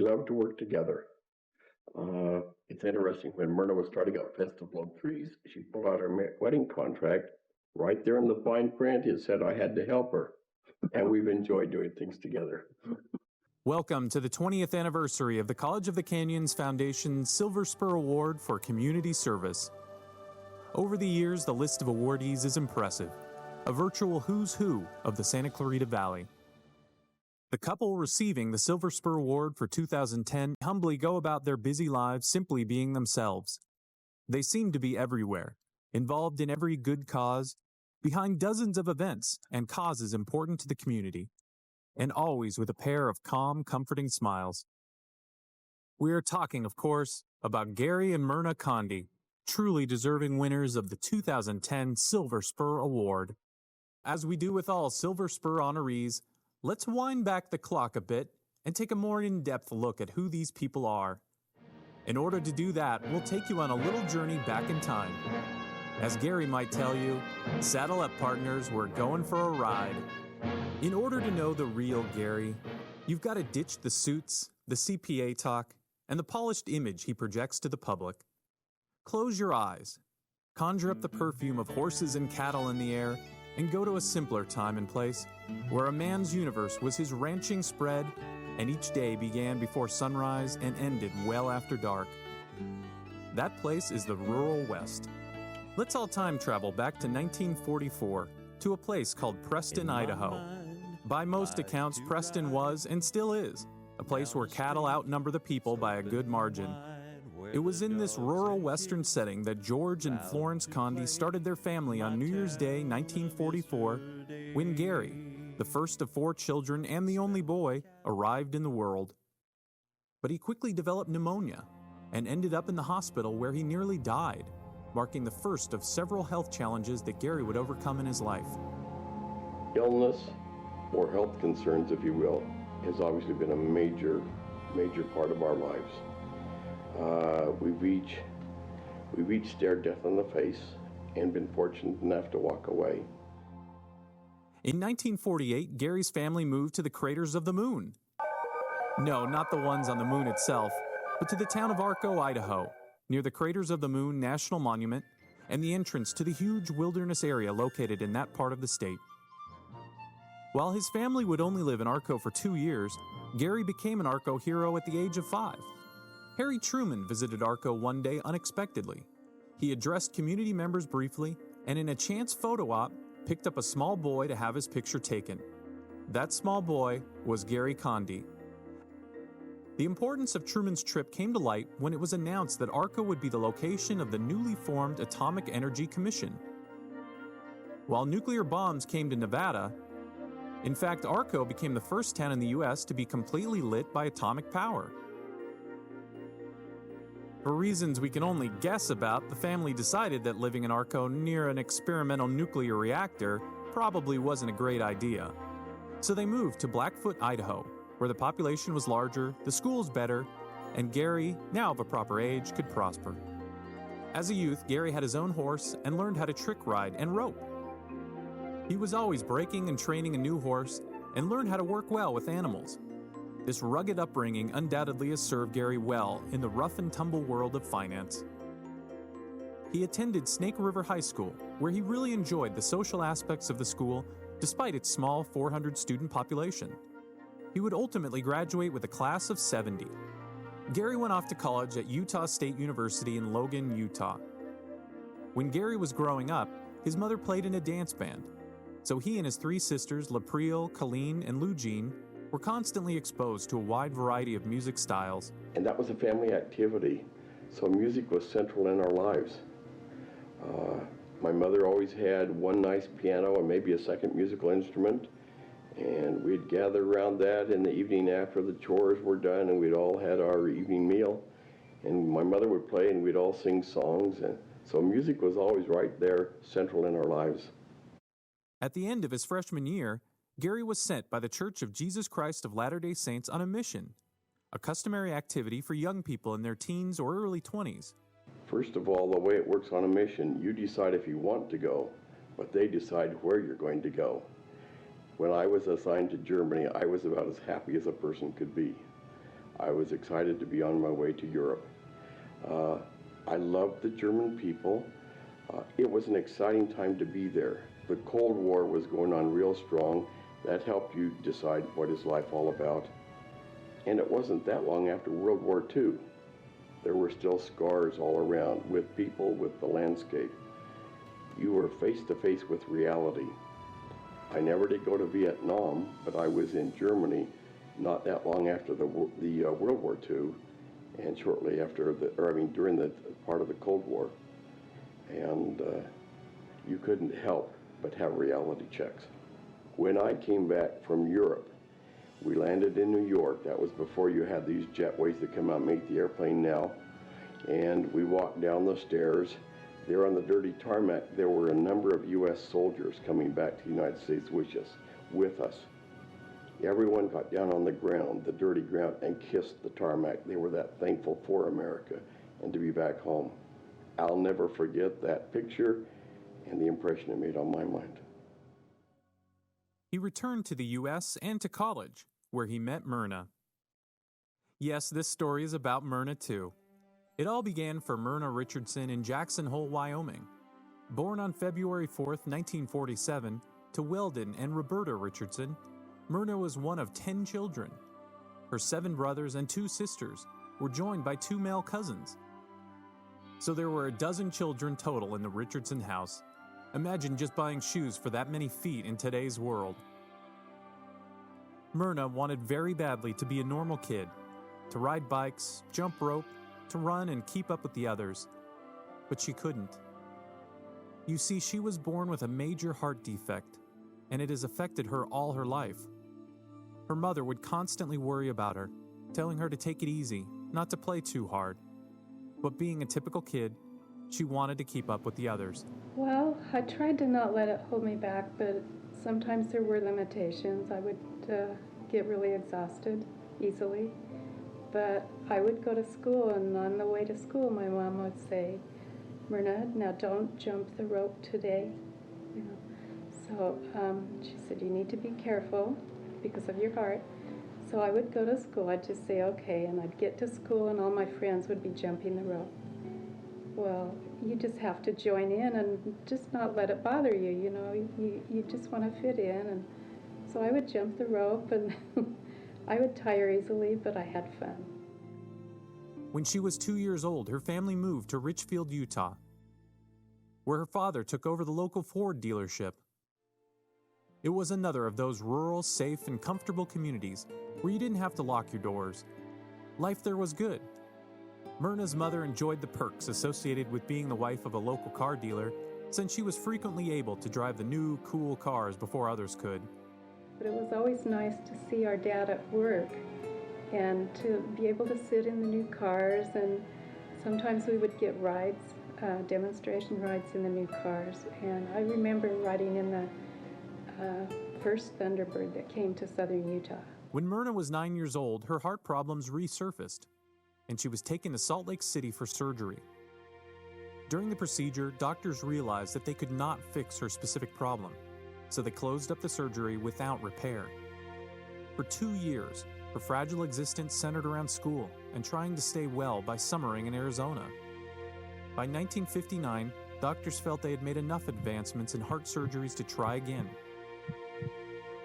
loved to work together. It's interesting, when Myrna was starting up Festival of Trees, she pulled out her wedding contract. Right there in the fine print, it said I had to help her. And we've enjoyed doing things together. Welcome to the 20th anniversary of the College of the Canyons Foundation's Silver Spur Award for Community Service. Over the years, the list of awardees is impressive, a virtual who's who of the Santa Clarita Valley. The couple receiving the Silver Spur Award for 2010 humbly go about their busy lives simply being themselves. They seem to be everywhere, involved in every good cause, behind dozens of events and causes important to the community, and always with a pair of calm, comforting smiles. We are talking, of course, about Gary and Myrna Condie, truly deserving winners of the 2010 Silver Spur Award. As we do with all Silver Spur honorees, let's wind back the clock a bit and take a more in-depth look at who these people are. In order to do that, we'll take you on a little journey back in time. As Gary might tell you, saddle up, partners, we're going for a ride. In order to know the real Gary, you've got to ditch the suits, the CPA talk, and the polished image he projects to the public. Close your eyes, conjure up the perfume of horses and cattle in the air, and go to a simpler time and place where a man's universe was his ranching spread, and each day began before sunrise and ended well after dark. That place is the rural West. Let's all time travel back to 1944 to a place called Preston, Idaho. By most accounts, Preston was, and still is, a place where cattle outnumber the people by a good margin. It was in this rural western setting that George and Florence Condie started their family on New Year's Day, 1944, when Gary, the first of 4 children and the only boy, arrived in the world. But he quickly developed pneumonia and ended up in the hospital where he nearly died, marking the first of several health challenges that Gary would overcome in his life. Illness, or health concerns, if you will, has obviously been a major part of our lives. We've each stared death in the face and been fortunate enough to walk away. In 1948, Gary's family moved to the craters of the moon. No, not the ones on the moon itself, but to the town of Arco, Idaho, near the Craters of the Moon National Monument and the entrance to the huge wilderness area located in that part of the state. While his family would only live in Arco for 2 years, Gary became an Arco hero at the age of 5. Harry Truman visited Arco one day unexpectedly. He addressed community members briefly, and in a chance photo op, picked up a small boy to have his picture taken. That small boy was Gary Condie. The importance of Truman's trip came to light when it was announced that Arco would be the location of the newly formed Atomic Energy Commission. While nuclear bombs came to Nevada, in fact, Arco became the first town in the U.S. to be completely lit by atomic power. For reasons we can only guess about, the family decided that living in Arco near an experimental nuclear reactor probably wasn't a great idea. So they moved to Blackfoot, Idaho, where the population was larger, the schools better, and Gary, now of a proper age, could prosper. As a youth, Gary had his own horse and learned how to trick ride and rope. He was always breaking and training a new horse and learned how to work well with animals. This rugged upbringing undoubtedly has served Gary well in the rough and tumble world of finance. He attended Snake River High School, where he really enjoyed the social aspects of the school despite its small 400-student population. He would ultimately graduate with a class of 70. Gary went off to college at Utah State University in Logan, Utah. When Gary was growing up, his mother played in a dance band, so he and his 3 sisters, Lapriel, Colleen, and Lou Jean, were constantly exposed to a wide variety of music styles. And that was a family activity, so music was central in our lives. My mother always had one nice piano and maybe a second musical instrument, and we'd gather around that in the evening after the chores were done, and we'd all had our evening meal, and my mother would play and we'd all sing songs, and so music was always right there, central in our lives. At the end of his freshman year, Gary was sent by the Church of Jesus Christ of Latter-day Saints on a mission, a customary activity for young people in their teens or early 20s. First of all, the way it works on a mission, you decide if you want to go, but they decide where you're going to go. When I was assigned to Germany, I was about as happy as a person could be. I was excited to be on my way to Europe. I loved the German people. It was an exciting time to be there. The Cold War was going on real strong. That helped you decide what is life all about. And it wasn't that long after World War II. There were still scars all around with people, with the landscape. You were face to face with reality. I never did go to Vietnam, but I was in Germany not that long after the World War II, and shortly after during the part of the Cold War. And you couldn't help but have reality checks. When I came back from Europe, we landed in New York. That was before you had these jetways that come out and make the airplane now. And we walked down the stairs. There on the dirty tarmac, there were a number of U.S. soldiers coming back to the United States with us. Everyone got down on the ground, the dirty ground, and kissed the tarmac. They were that thankful for America and to be back home. I'll never forget that picture and the impression it made on my mind. He returned to the U.S. and to college, where he met Myrna. Yes, this story is about Myrna too. It all began for Myrna Richardson in Jackson Hole, Wyoming. Born on February 4th, 1947, to Weldon and Roberta Richardson, Myrna was one of 10 children. Her 7 brothers and 2 sisters were joined by 2 male cousins. So there were a dozen children total in the Richardson house. Imagine just buying shoes for that many feet in today's world. Myrna wanted very badly to be a normal kid, to ride bikes, jump rope, to run and keep up with the others. But she couldn't. You see, she was born with a major heart defect, and it has affected her all her life. Her mother would constantly worry about her, telling her to take it easy, not to play too hard. But being a typical kid, she wanted to keep up with the others. Well, I tried to not let it hold me back, but sometimes there were limitations. I would get really exhausted easily. But I would go to school, and on the way to school, my mom would say, "Myrna, now don't jump the rope today." You know. So she said, "You need to be careful because of your heart." So I would go to school. I'd just say, "Okay," and I'd get to school, and all my friends would be jumping the rope. Well, you just have to join in and just not let it bother you. You know, you just want to fit in, and so I would jump the rope, and I would tire easily, but I had fun. When she was 2 years old, her family moved to Richfield, Utah, where her father took over the local Ford dealership. It was another of those rural, safe, and comfortable communities where you didn't have to lock your doors. Life there was good. Myrna's mother enjoyed the perks associated with being the wife of a local car dealer, since she was frequently able to drive the new, cool cars before others could. But it was always nice to see our dad at work and to be able to sit in the new cars, and sometimes we would get rides, demonstration rides in the new cars. And I remember riding in the first Thunderbird that came to southern Utah. When Myrna was 9 years old, her heart problems resurfaced, and she was taken to Salt Lake City for surgery. During the procedure, doctors realized that they could not fix her specific problem, so they closed up the surgery without repair. For 2 years, her fragile existence centered around school and trying to stay well by summering in Arizona. By 1959, doctors felt they had made enough advancements in heart surgeries to try again.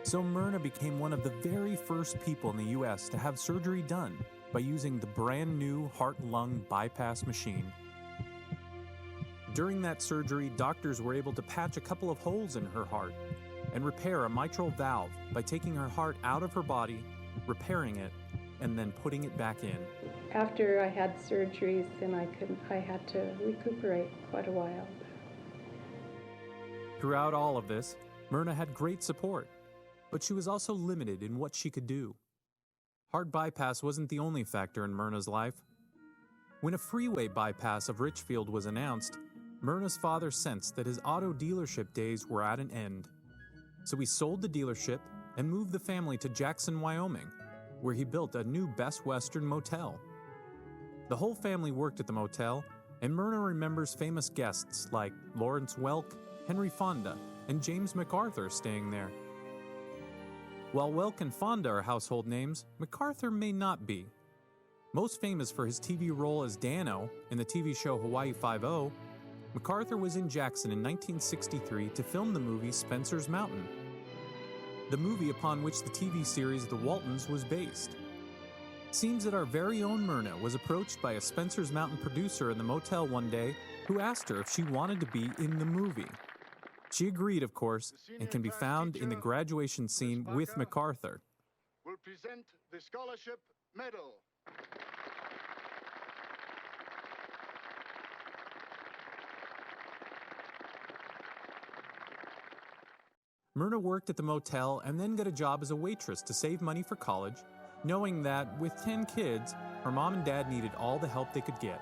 So Myrna became one of the very first people in the U.S. to have surgery done by using the brand new heart-lung bypass machine. During that surgery, doctors were able to patch a couple of holes in her heart and repair a mitral valve by taking her heart out of her body, repairing it, and then putting it back in. After I had surgeries, then I had to recuperate quite a while. Throughout all of this, Myrna had great support, but she was also limited in what she could do. Heart bypass wasn't the only factor in Myrna's life. When a freeway bypass of Richfield was announced, Myrna's father sensed that his auto dealership days were at an end. So he sold the dealership and moved the family to Jackson, Wyoming, where he built a new Best Western motel. The whole family worked at the motel, and Myrna remembers famous guests like Lawrence Welk, Henry Fonda, and James MacArthur staying there. While Welk and Fonda are household names, MacArthur may not be. Most famous for his TV role as Dano in the TV show Hawaii Five-0, MacArthur was in Jackson in 1963 to film the movie Spencer's Mountain, the movie upon which the TV series The Waltons was based. Seems that our very own Myrna was approached by a Spencer's Mountain producer in the motel one day who asked her if she wanted to be in the movie. She agreed, of course, and can be found in the graduation scene with MacArthur. Will present the scholarship medal. Myrna worked at the motel and then got a job as a waitress to save money for college, knowing that with 10 kids, her mom and dad needed all the help they could get.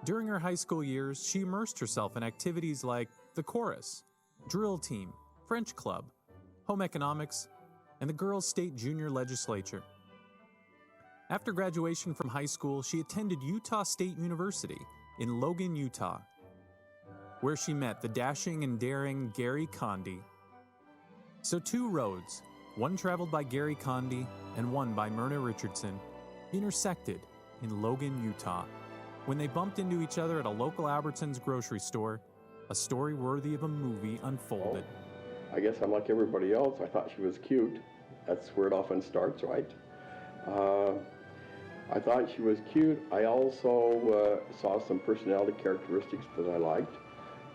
During her high school years, she immersed herself in activities like the chorus, drill team, French club, home economics, and the girls' state junior legislature. After graduation from high school, she attended Utah State University in Logan, Utah, where she met the dashing and daring Gary Condie. So two roads, one traveled by Gary Condie and one by Myrna Richardson, intersected in Logan, Utah, when they bumped into each other at a local Albertsons grocery store. A story worthy of a movie unfolded. I guess I'm like everybody else. I thought she was cute. That's where it often starts, right? I thought she was cute. I also saw some personality characteristics that I liked.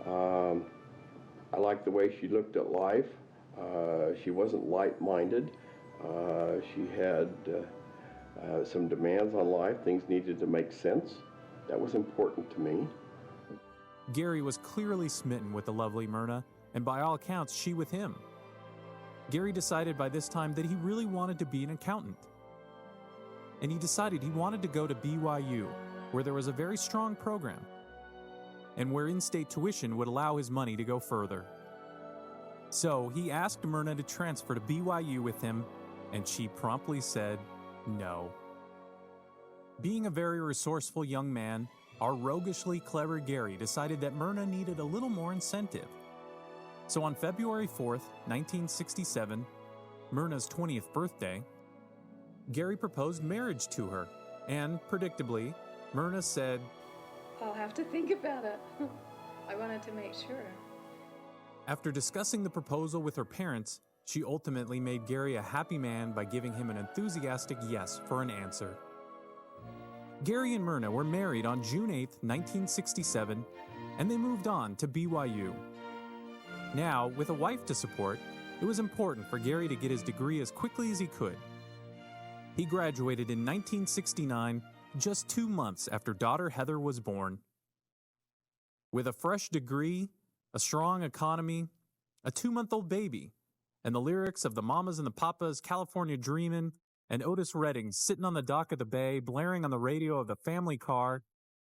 I liked the way she looked at life. She wasn't light-minded. She had some demands on life. Things needed to make sense. That was important to me. Gary was clearly smitten with the lovely Myrna, and by all accounts, she with him. Gary decided by this time that he really wanted to be an accountant. And he decided he wanted to go to BYU, where there was a very strong program, and where in-state tuition would allow his money to go further. So he asked Myrna to transfer to BYU with him, and she promptly said no. Being a very resourceful young man, our roguishly clever Gary decided that Myrna needed a little more incentive. So on February 4th, 1967, Myrna's 20th birthday, Gary proposed marriage to her, and predictably, Myrna said, I'll have to think about it. I wanted to make sure. After discussing the proposal with her parents, she ultimately made Gary a happy man by giving him an enthusiastic yes for an answer. Gary and Myrna were married on June 8, 1967, and they moved on to BYU. Now, with a wife to support, it was important for Gary to get his degree as quickly as he could. He graduated in 1969, just 2 months after daughter Heather was born. With a fresh degree, a strong economy, a 2-month-old baby, and the lyrics of the Mamas and the Papas, California Dreamin', and Otis Redding sitting on the dock of the bay, blaring on the radio of the family car,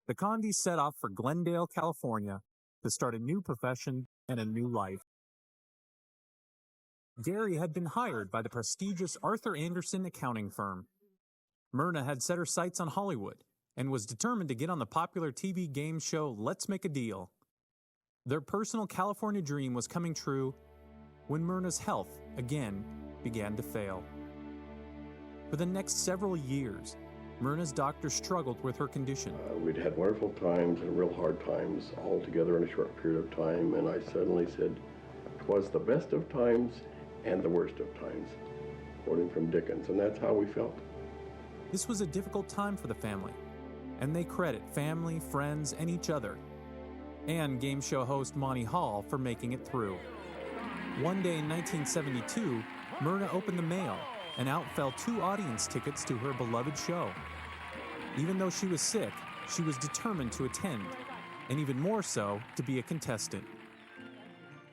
the Condies set off for Glendale, California, to start a new profession and a new life. Gary had been hired by the prestigious Arthur Anderson accounting firm. Myrna had set her sights on Hollywood and was determined to get on the popular TV game show Let's Make a Deal. Their personal California dream was coming true when Myrna's health again began to fail. For the next several years, Myrna's doctor struggled with her condition. We'd had wonderful times and real hard times all together in a short period of time, and I suddenly said, it was the best of times and the worst of times, quoting from Dickens, and that's how we felt. This was a difficult time for the family, and they credit family, friends, and each other, and game show host Monty Hall for making it through. One day in 1972, Myrna opened the mail, and out fell 2 audience tickets to her beloved show. Even though she was sick, she was determined to attend, and even more so, to be a contestant.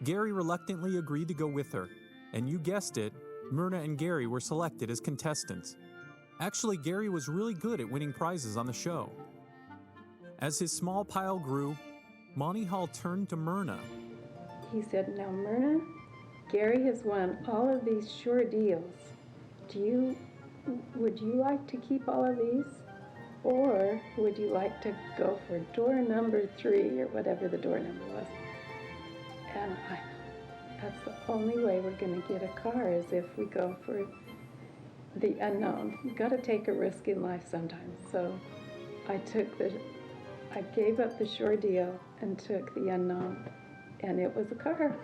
Gary reluctantly agreed to go with her, and you guessed it, Myrna and Gary were selected as contestants. Actually, Gary was really good at winning prizes on the show. As his small pile grew, Monty Hall turned to Myrna. He said, now Myrna, Gary has won all of these sure deals. Would you like to keep all of these? Or would you like to go for door number 3 or whatever the door number was? And that's the only way we're going to get a car is if we go for the unknown. You got to take a risk in life sometimes. So I gave up the sure deal and took the unknown, and it was a car.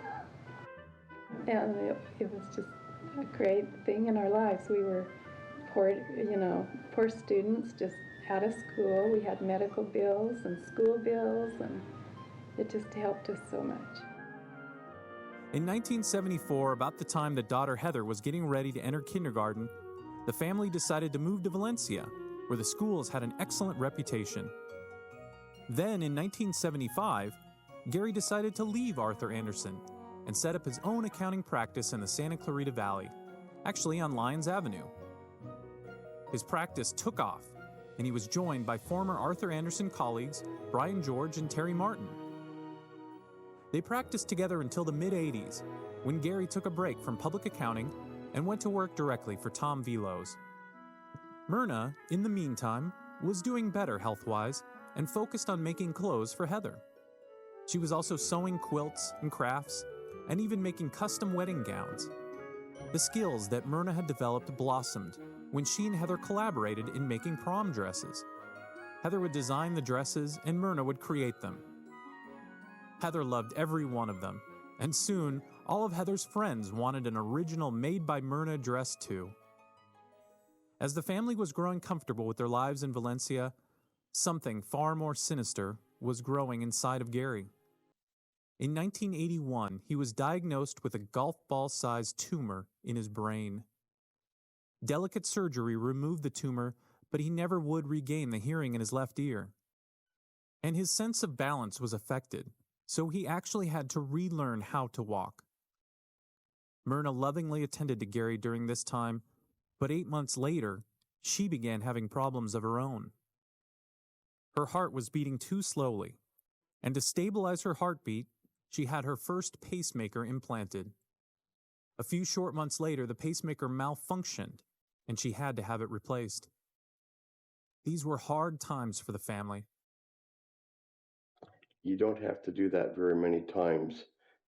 And it was just a great thing in our lives. We were poor students, just out of school. We had medical bills and school bills, and it just helped us so much. In 1974, about the time that daughter Heather was getting ready to enter kindergarten, the family decided to move to Valencia, where the schools had an excellent reputation. Then, in 1975, Gary decided to leave Arthur Andersen and set up his own accounting practice in the Santa Clarita Valley, actually on Lyons Avenue. His practice took off, and he was joined by former Arthur Andersen colleagues Brian George and Terry Martin. They practiced together until the mid-'80s, when Gary took a break from public accounting and went to work directly for Tom Velos. Myrna, in the meantime, was doing better health-wise and focused on making clothes for Heather. She was also sewing quilts and crafts, and even making custom wedding gowns. The skills that Myrna had developed blossomed when she and Heather collaborated in making prom dresses. Heather would design the dresses and Myrna would create them. Heather loved every one of them, and soon all of Heather's friends wanted an original made by Myrna dress too. As the family was growing comfortable with their lives in Valencia, something far more sinister was growing inside of Gary. In 1981, he was diagnosed with a golf ball-sized tumor in his brain. Delicate surgery removed the tumor, but he never would regain the hearing in his left ear. And his sense of balance was affected, so he actually had to relearn how to walk. Myrna lovingly attended to Gary during this time, but 8 months later, she began having problems of her own. Her heart was beating too slowly, and to stabilize her heartbeat, she had her first pacemaker implanted. A few short months later, the pacemaker malfunctioned, and she had to have it replaced. These were hard times for the family. You don't have to do that very many times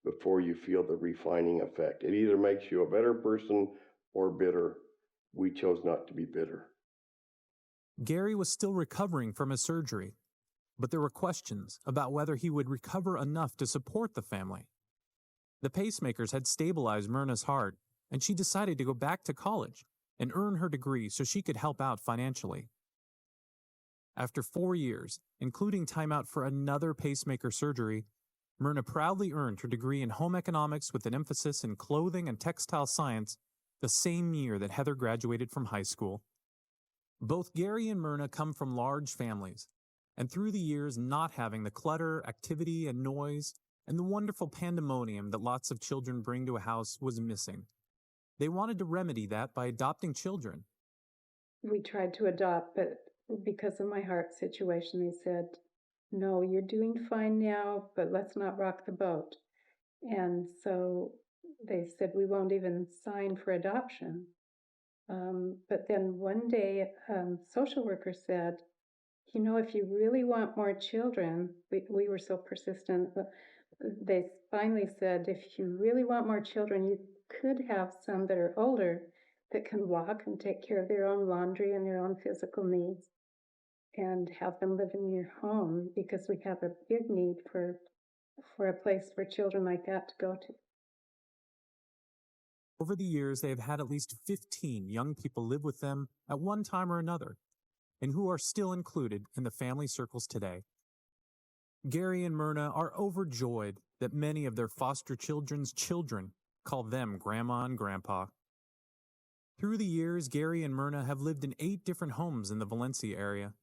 before you feel the refining effect. It either makes you a better person or bitter. We chose not to be bitter. Gary was still recovering from his surgery, but there were questions about whether he would recover enough to support the family. The pacemakers had stabilized Myrna's heart, and she decided to go back to college and earn her degree so she could help out financially. After 4 years, including time out for another pacemaker surgery, Myrna proudly earned her degree in home economics with an emphasis in clothing and textile science the same year that Heather graduated from high school. Both Gary and Myrna come from large families, and through the years not having the clutter, activity, and noise, and the wonderful pandemonium that lots of children bring to a house was missing. They wanted to remedy that by adopting children. We tried to adopt, but because of my heart situation, they said, no, you're doing fine now, but let's not rock the boat. And so they said, we won't even sign for adoption. But then one day, social worker said, you know, if you really want more children, we were so persistent, but they finally said, if you really want more children, you could have some that are older that can walk and take care of their own laundry and their own physical needs, and have them live in your home, because we have a big need for a place for children like that to go to. Over the years, they have had at least 15 young people live with them at one time or another, and who are still included in the family circles today. Gary and Myrna are overjoyed that many of their foster children's children call them Grandma and Grandpa. Through the years, Gary and Myrna have lived in 8 different homes in the Valencia area.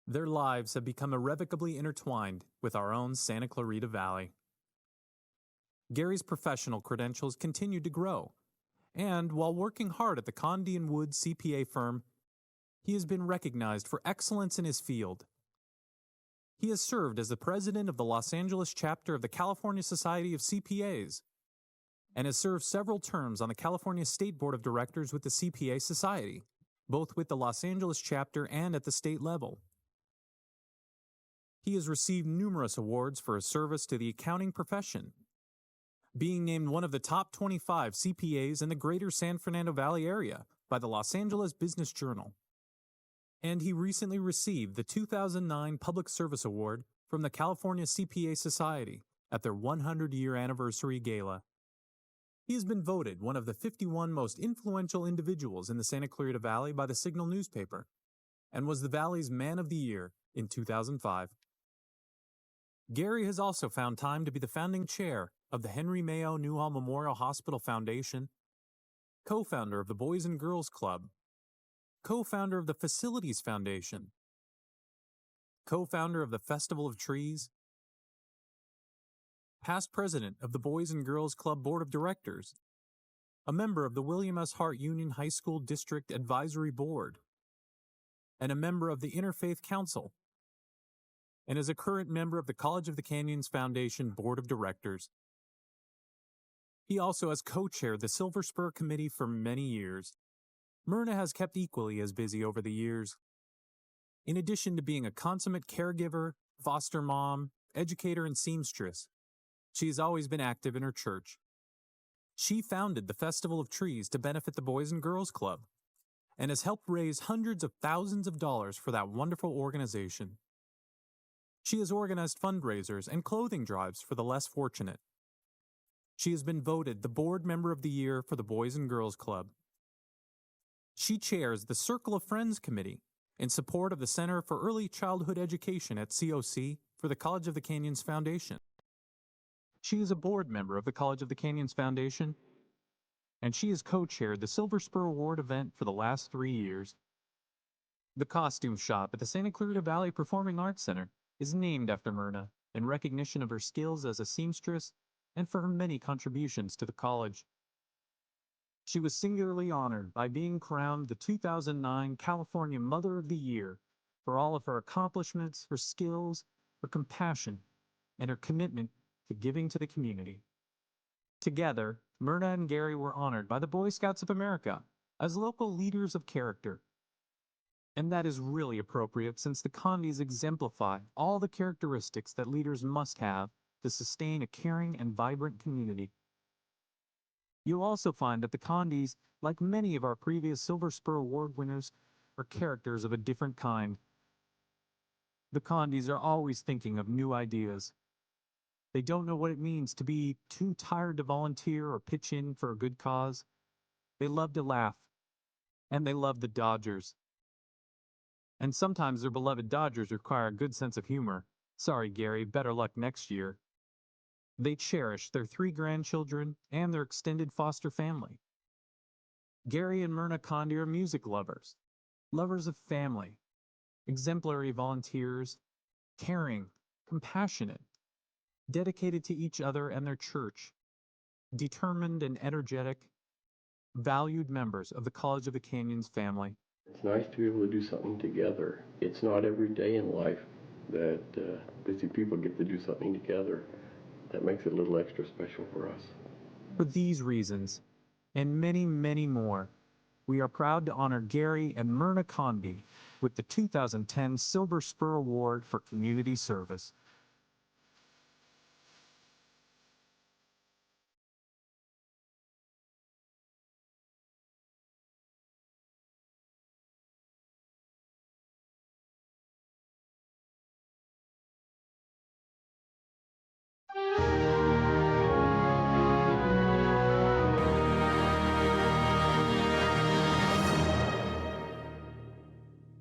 Their lives have become irrevocably intertwined with our own Santa Clarita Valley. Gary's professional credentials continued to grow, and while working hard at the Condie and Wood CPA firm, he has been recognized for excellence in his field. He has served as the president of the Los Angeles chapter of the California Society of CPAs, and has served several terms on the California State Board of Directors with the CPA Society, both with the Los Angeles chapter and at the state level. He has received numerous awards for his service to the accounting profession, being named one of the top 25 CPAs in the greater San Fernando Valley area by the Los Angeles Business Journal. And he recently received the 2009 Public Service Award from the California CPA Society at their 100-year anniversary gala. He has been voted one of the 51 most influential individuals in the Santa Clarita Valley by the Signal newspaper, and was the Valley's Man of the Year in 2005. Gary has also found time to be the founding chair of the Henry Mayo Newhall Memorial Hospital Foundation, co-founder of the Boys and Girls Club, co-founder of the Facilities Foundation, co-founder of the Festival of Trees, past president of the Boys and Girls Club Board of Directors, a member of the William S. Hart Union High School District Advisory Board, and a member of the Interfaith Council, and is a current member of the College of the Canyons Foundation Board of Directors. He also has co-chaired the Silver Spur Committee for many years. Myrna has kept equally as busy over the years. In addition to being a consummate caregiver, foster mom, educator, and seamstress, she has always been active in her church. She founded the Festival of Trees to benefit the Boys and Girls Club, and has helped raise hundreds of thousands of dollars for that wonderful organization. She has organized fundraisers and clothing drives for the less fortunate. She has been voted the Board Member of the Year for the Boys and Girls Club. She chairs the Circle of Friends Committee in support of the Center for Early Childhood Education at COC for the College of the Canyons Foundation. She is a board member of the College of the Canyons Foundation, and she has co-chaired the Silver Spur Award event for the last 3 years. The costume shop at the Santa Clarita Valley Performing Arts Center is named after Myrna in recognition of her skills as a seamstress and for her many contributions to the college. She was singularly honored by being crowned the 2009 California Mother of the Year for all of her accomplishments, her skills, her compassion, and her commitment to giving to the community. Together, Myrna and Gary were honored by the Boy Scouts of America as local leaders of character. And that is really appropriate since the Condies exemplify all the characteristics that leaders must have to sustain a caring and vibrant community. You'll also find that the Condies, like many of our previous Silver Spur Award winners, are characters of a different kind. The Condies are always thinking of new ideas. They don't know what it means to be too tired to volunteer or pitch in for a good cause. They love to laugh, and they love the Dodgers. And sometimes their beloved Dodgers require a good sense of humor. Sorry, Gary, better luck next year. They cherish their 3 grandchildren and their extended foster family. Gary and Myrna Condie are music lovers, lovers of family, exemplary volunteers, caring, compassionate, dedicated to each other and their church, determined and energetic, valued members of the College of the Canyons family. It's nice to be able to do something together. It's not every day in life that busy people get to do something together. That makes it a little extra special for us. For these reasons, and many, many more, we are proud to honor Gary and Myrna Condie with the 2010 Silver Spur Award for Community Service.